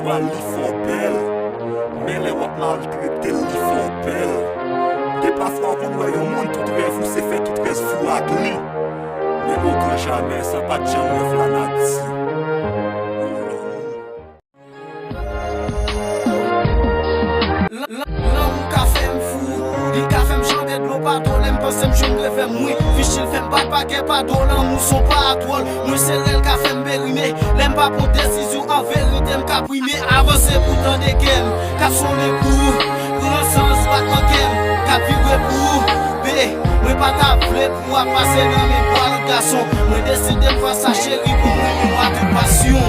Wa li fò bel, men le wap mal trete li fò bel. De pa fwa kon wè yon moun tout rêve ou se fait tout res fou ak li. Men ou grand jamais sa pa djan rêve la nati. M'pensem j'aimerais faire mourir, fichil femme pas paquet pas d'olé, nous sont pas à toile, moi c'est elle qui fait m'bérimer, l'aime pas pour décision en vérité m'caprimé, avancer pour tant de game, cap son les coups, pour un sens pas de game, cap vivre pour B, moi pas t'appeler pour passer dans mes poils garçon, moi décide de faire sa chérie pour moi toute passion.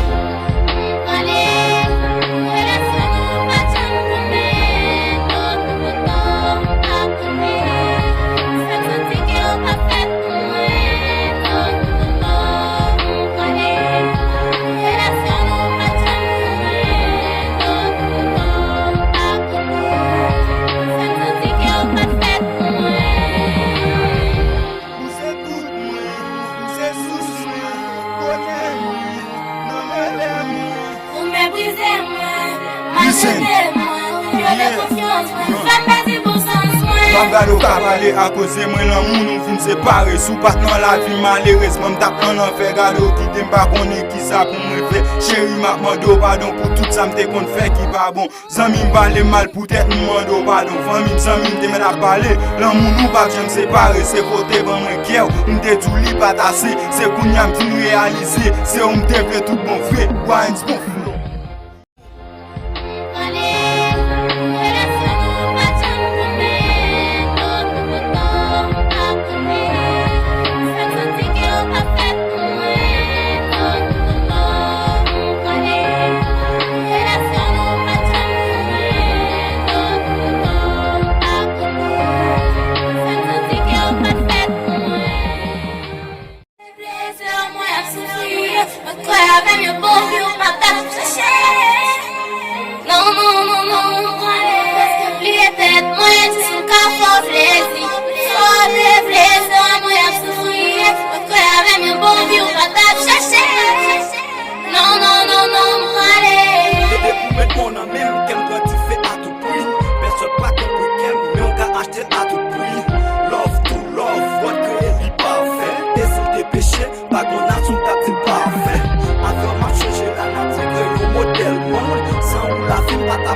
M'gado ka pale a cause mwen lan moun nou fin separe. Sou pat nan la vi malheureusement m'tap nan l'enfer. Gado ki dem pa konnen ki sa pou mwen fe. Chéri m'a mando pardon pour tout ça m'te kon fait qui pas bon. Zami m'pale mal pour tête m'mando pardon. Famille zami m'te men a parler. Lan moun nou pa j'aime séparer. C'est côté ban mwen kèw m'te tout li patassé. C'est kounya m'ti réaliser. C'est où m'te fait tout bon frère. Brawens Bonflo. Pas qu'on a son tapis parfait. Avec ma changer la nature, le modèle monde. Sans la vie, pas ta